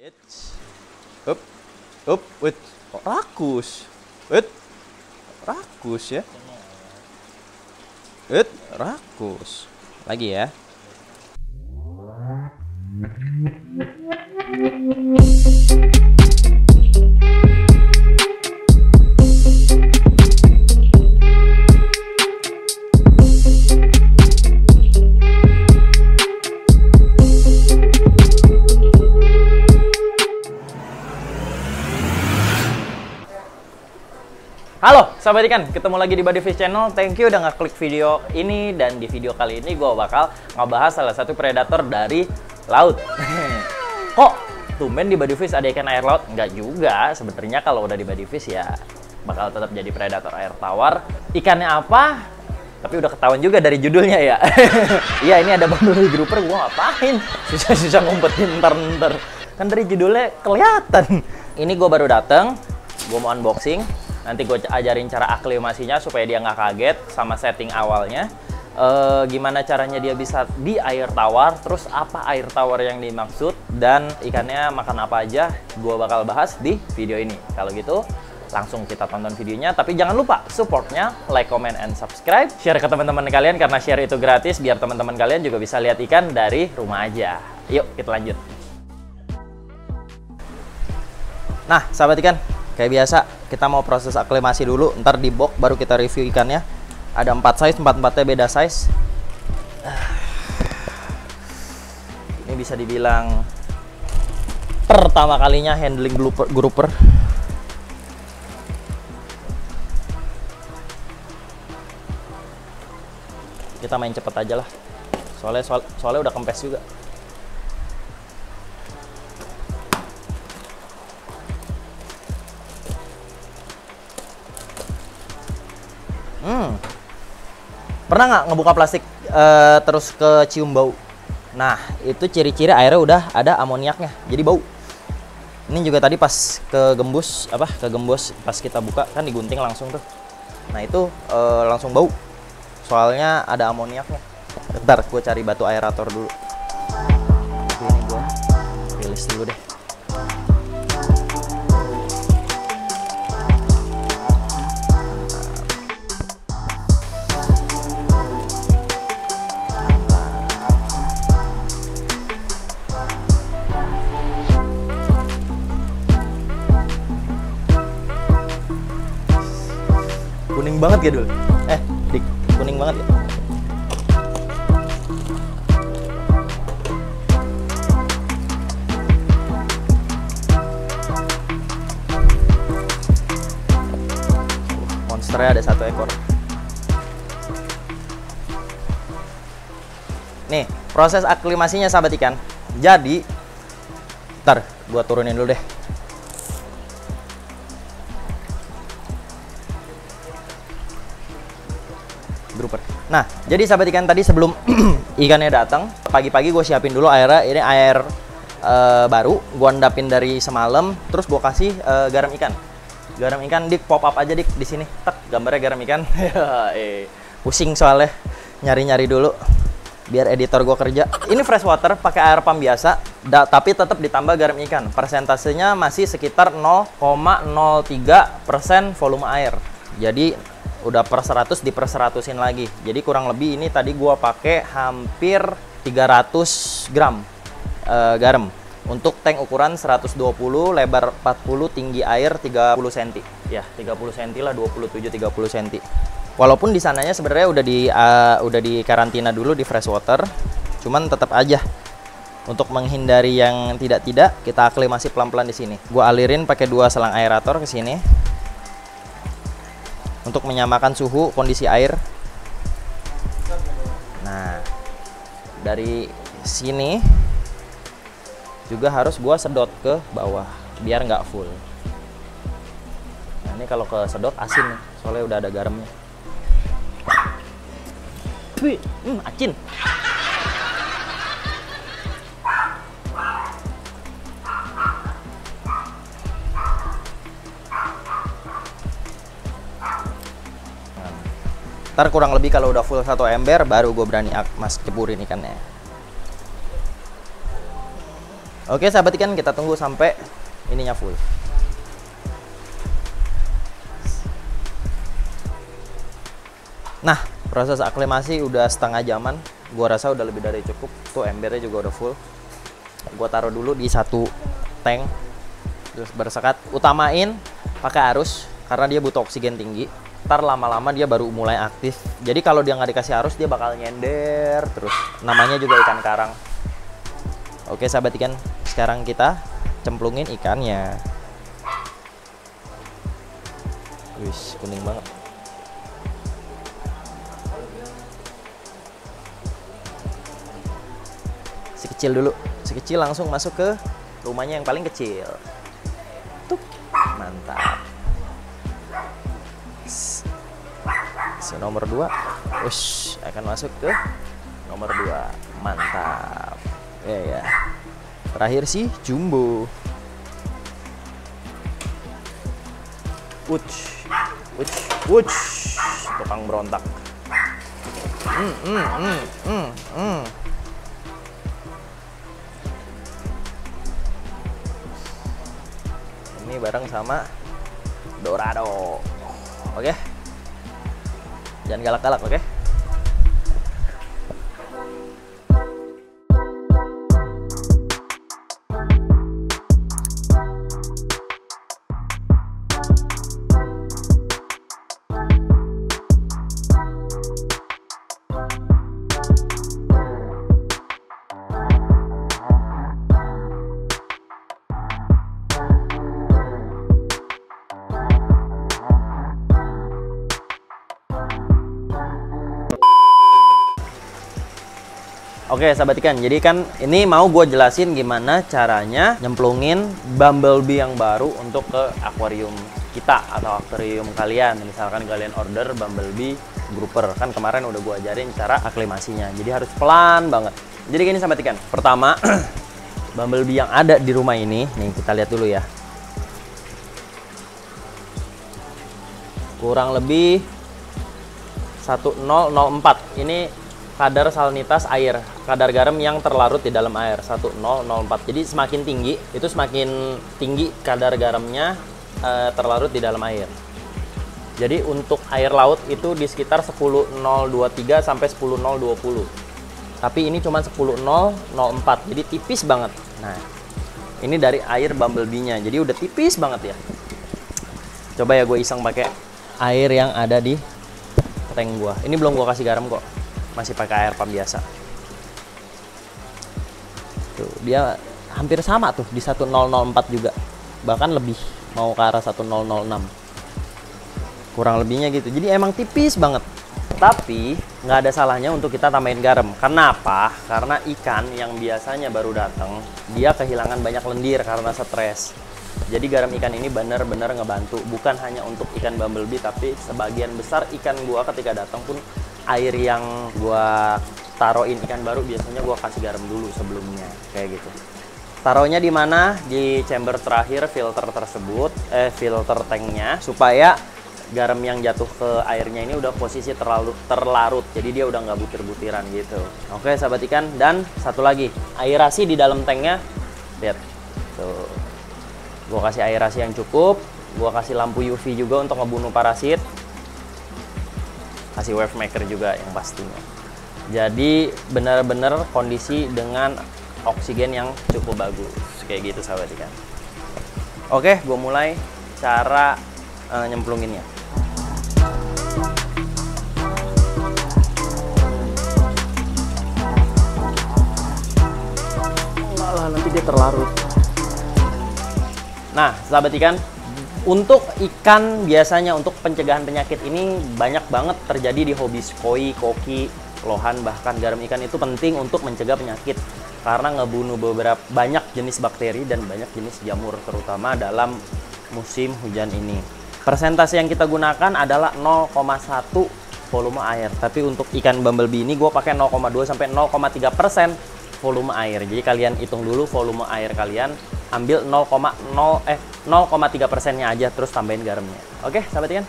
It's up, wait, kok rakus, wait, rakus ya, wait, rakus, lagi ya. Halo sahabat ikan, ketemu lagi di Bodyfish Channel. Thank you udah ngeklik video ini. Dan di video kali ini gue bakal ngebahas salah satu predator dari laut. Kok tumben di Bodyfish ada ikan air laut? Enggak juga, sebenarnya kalau udah di Bodyfish ya bakal tetap jadi predator air tawar. Ikannya apa? Tapi udah ketahuan juga dari judulnya ya. Iya, ini ada bandul grouper, gue ngapain? Susah-susah ngumpetin ntar. Kan dari judulnya kelihatan. Ini gue baru dateng, gue mau unboxing. Nanti gue ajarin cara aklimasinya supaya dia nggak kaget sama setting awalnya. Gimana caranya dia bisa di air tawar, terus apa air tawar yang dimaksud, dan ikannya makan apa aja, gue bakal bahas di video ini. Kalau gitu, langsung kita tonton videonya. Tapi jangan lupa supportnya, like, comment, and subscribe. Share ke teman-teman kalian, karena share itu gratis, biar teman-teman kalian juga bisa lihat ikan dari rumah aja. Yuk, kita lanjut. Nah, sahabat ikan, kayak biasa, kita mau proses aklimasi dulu, ntar di box baru kita review ikannya. Ada 4 size, 4-4-nya beda size. Ini bisa dibilang pertama kalinya handling grouper. Kita main cepet aja lah, soalnya udah kempes juga. Pernah nggak ngebuka plastik terus kecium bau? Nah, itu ciri-ciri airnya udah ada amoniaknya, jadi bau. Ini juga tadi pas kegembus pas kita buka kan digunting langsung tuh. Nah, itu langsung bau. Soalnya ada amoniaknya. Bentar, gue cari batu aerator dulu. Ini gue rilis dulu deh. Kuning banget ya dulu. Dik, kuning banget ya. Monsternya ada 1 ekor. Nih, proses aklimasinya sahabat ikan. Jadi, ntar gua turunin dulu deh. Grouper. Nah, jadi sahabat ikan, tadi sebelum ikannya datang, pagi-pagi gue siapin dulu airnya. Ini air baru, gue endapin dari semalam. Terus gue kasih garam ikan. Garam ikan, Dik, pop up aja Dik di sini. Tak, gambarnya garam ikan. Pusing soalnya nyari-nyari dulu biar editor gue kerja. Ini fresh water, pakai air pump biasa, tapi tetap ditambah garam ikan. Persentasenya masih sekitar 0,03% volume air. Jadi udah per 100 diper 100-in lagi. Jadi kurang lebih ini tadi gua pakai hampir 300 gram garam untuk tank ukuran 120, lebar 40, tinggi air 30 cm. Ya, 30 cm lah, 27-30 cm. Walaupun di sananya sebenarnya udah di karantina dulu di fresh water, cuman tetap aja untuk menghindari yang tidak-tidak, kita aklimasi pelan-pelan di sini. Gua alirin pakai 2 selang aerator ke sini untuk menyamakan suhu kondisi air. Nah, dari sini juga harus gua sedot ke bawah biar nggak full. Nah, ini kalau ke sedot asin nih, soalnya udah ada garamnya. Wih, asin. Ntar kurang lebih kalau udah full 1 ember baru gue berani mas ceburin ikannya. Oke sahabat ikan, kita tunggu sampai ininya full. Nah, proses aklimasi udah setengah jaman. Gua rasa udah lebih dari cukup. Tuh embernya juga udah full. Gua taruh dulu di satu tank. Terus bersekat. Utamain pakai arus karena dia butuh oksigen tinggi. Ntar lama-lama dia baru mulai aktif. Jadi kalau dia nggak dikasih arus, dia bakal nyender terus. Namanya juga ikan karang. Oke sahabat ikan, sekarang kita cemplungin ikannya. Wih, kuning banget. Si kecil dulu, si kecil langsung masuk ke rumahnya yang paling kecil. Tuh, mantap. Si nomor 2, wush, akan masuk ke nomor 2. Mantap. Ya. Terakhir si jumbo. Wuch. Tukang berontak. Ini bareng sama Dorado. Oke. Jangan galak-galak, oke? Oke sahabat ikan, jadi kan ini mau gue jelasin gimana caranya nyemplungin bumblebee yang baru untuk ke akuarium kita atau akuarium kalian. Misalkan kalian order bumblebee grouper, kan kemarin udah gue ajarin cara aklimasinya. Jadi harus pelan banget. Jadi gini sahabat ikan, pertama bumblebee yang ada di rumah ini, nih kita lihat dulu ya. Kurang lebih 1004. Ini kadar salinitas air, kadar garam yang terlarut di dalam air 1004. Jadi semakin tinggi itu semakin tinggi kadar garamnya terlarut di dalam air. Jadi untuk air laut itu di sekitar 10.023 sampai 10.020. Tapi ini cuma 10.004. Jadi tipis banget. Nah, ini dari air bumblebee-nya. Jadi udah tipis banget ya. Coba ya gue iseng pakai air yang ada di tank gua. Ini belum gua kasih garam kok. Masih pakai air pump biasa. Tuh, dia hampir sama tuh di 1004 juga. Bahkan lebih, mau ke arah 1006. Kurang lebihnya gitu. Jadi emang tipis banget. Tapi nggak ada salahnya untuk kita tambahin garam. Kenapa? Karena ikan yang biasanya baru datang, dia kehilangan banyak lendir karena stres. Jadi garam ikan ini benar-benar ngebantu. Bukan hanya untuk ikan bumblebee, tapi sebagian besar ikan gua ketika datang pun air yang gua taruhin ikan baru biasanya gua kasih garam dulu sebelumnya, kayak gitu. Taruhnya di mana? Di chamber terakhir filter tersebut, filter tanknya, supaya garam yang jatuh ke airnya ini udah posisi terlarut, jadi dia udah nggak butir-butiran gitu. Oke sahabat ikan, dan satu lagi, airasi di dalam tanknya, lihat, tuh, gua kasih airasi yang cukup, gua kasih lampu UV juga untuk ngebunuh parasit. Kasih wave maker juga yang pastinya. Jadi benar-benar kondisi dengan oksigen yang cukup bagus kayak gitu sahabat ikan. Oke, gue mulai cara nyemplunginnya. Malah nanti dia terlarut. Nah sahabat ikan, untuk ikan biasanya untuk pencegahan penyakit ini banyak banget terjadi di hobi koi, koki, lohan, bahkan garam ikan itu penting untuk mencegah penyakit karena ngebunuh banyak jenis bakteri dan banyak jenis jamur terutama dalam musim hujan ini. Persentase yang kita gunakan adalah 0,1 volume air, tapi untuk ikan bumblebee ini gue pakai 0,2 sampai 0,3% volume air. Jadi kalian hitung dulu volume air kalian, ambil 0,3%-nya aja, terus tambahin garamnya. Oke sahabat ikan,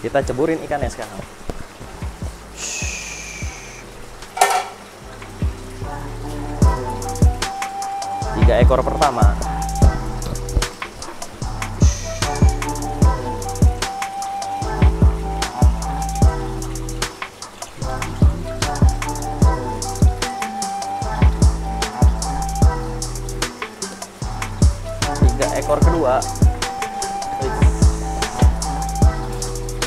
kita ceburin ikannya sekarang. 3 ekor pertama. Ekor kedua,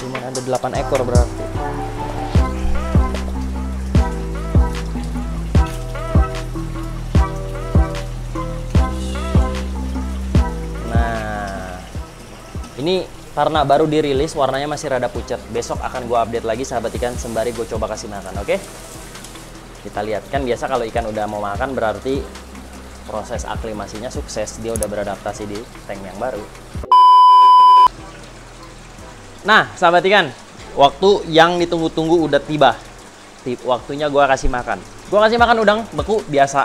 dimana ada 8 ekor berarti. Nah, ini karena baru dirilis, warnanya masih rada pucat. Besok akan gue update lagi sahabat ikan sembari gue coba kasih makan, oke? Kita lihat, kan biasa kalau ikan udah mau makan berarti proses aklimasinya sukses, dia udah beradaptasi di tank yang baru. Nah, sahabat ikan, waktu yang ditunggu-tunggu udah tiba. Waktunya gua kasih makan. Gua kasih makan udang beku biasa.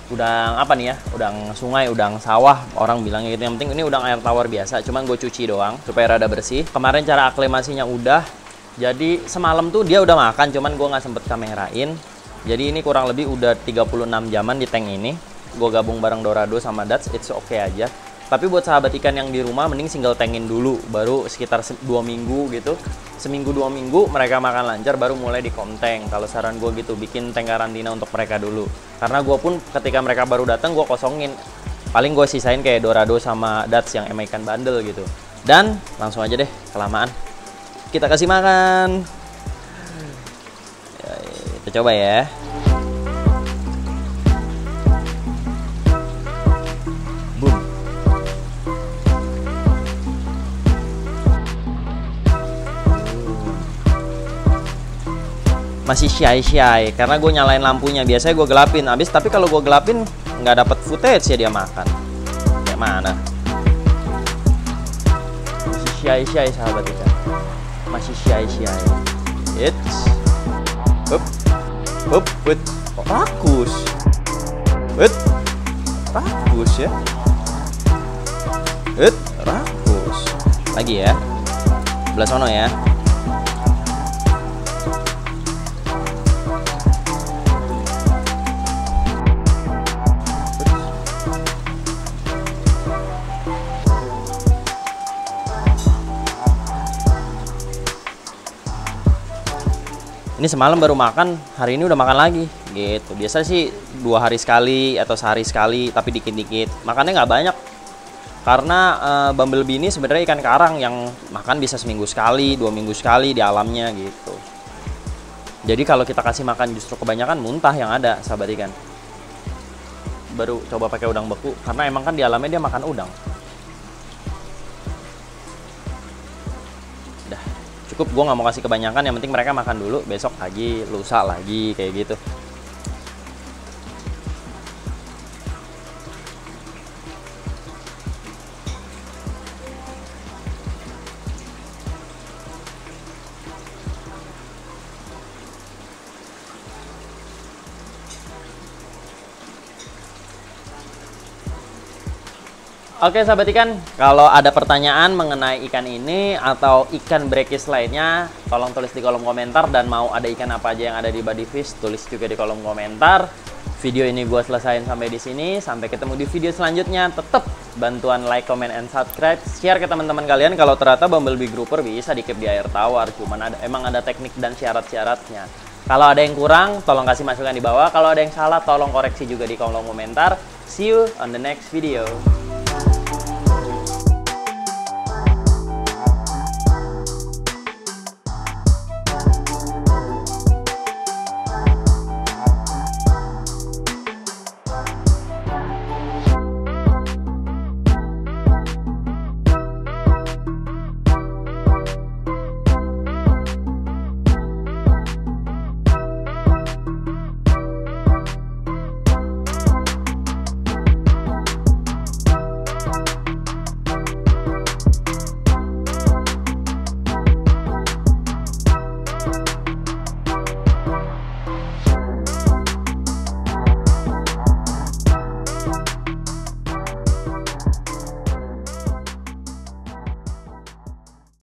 Udang apa nih ya? Udang sungai, udang sawah, orang bilangnya gitu. Yang penting ini udang air tawar biasa, cuman gue cuci doang supaya rada bersih. Kemarin cara aklimasinya udah. Jadi semalam tuh dia udah makan, cuman gua nggak sempet kamerain. Jadi ini kurang lebih udah 36 jaman di tank ini. Gue gabung bareng Dorado sama Dutch, it's okay aja. Tapi buat sahabat ikan yang di rumah, mending single tankin dulu, baru sekitar 2 minggu gitu. Seminggu 2 minggu mereka makan lancar, baru mulai di kontank. Kalau saran gue gitu, bikin tank karantina untuk mereka dulu. Karena gue pun ketika mereka baru datang, gue kosongin. Paling gue sisain kayak Dorado sama Dutch yang emang ikan bandel gitu. Dan langsung aja deh, kelamaan. Kita kasih makan. Ya, kita coba ya. Masih shy karena gue nyalain lampunya. Biasanya gue gelapin abis, tapi kalau gue gelapin nggak dapet footage ya dia makan. Kayak mana? Masih shy sahabat ikan. Masih shy. It's up, rakus. Rakus ya. Rakus. Lagi ya. Belah sono ya. Ini semalam baru makan, hari ini udah makan lagi gitu. Biasa sih 2 hari sekali atau sehari sekali, tapi dikit-dikit. Makannya nggak banyak karena bumblebee ini sebenarnya ikan karang yang makan bisa seminggu sekali, 2 minggu sekali di alamnya gitu. Jadi kalau kita kasih makan justru kebanyakan muntah yang ada, sahabat ikan. Baru coba pakai udang beku karena emang kan di alamnya dia makan udang. Cukup, gue nggak mau kasih kebanyakan, yang penting mereka makan dulu, besok lagi, lusa lagi, kayak gitu. Oke sahabat ikan, kalau ada pertanyaan mengenai ikan ini atau ikan breakfish lainnya, tolong tulis di kolom komentar. Dan mau ada ikan apa aja yang ada di Buddy Fish, tulis juga di kolom komentar. Video ini gue selesain sampai di sini. Sampai ketemu di video selanjutnya. Tetap bantuan like, comment, and subscribe. Share ke teman-teman kalian kalau ternyata bumblebee grouper bisa di keep di air tawar. Cuman emang ada teknik dan syarat-syaratnya. Kalau ada yang kurang, tolong kasih masukan di bawah. Kalau ada yang salah, tolong koreksi juga di kolom komentar. See you on the next video.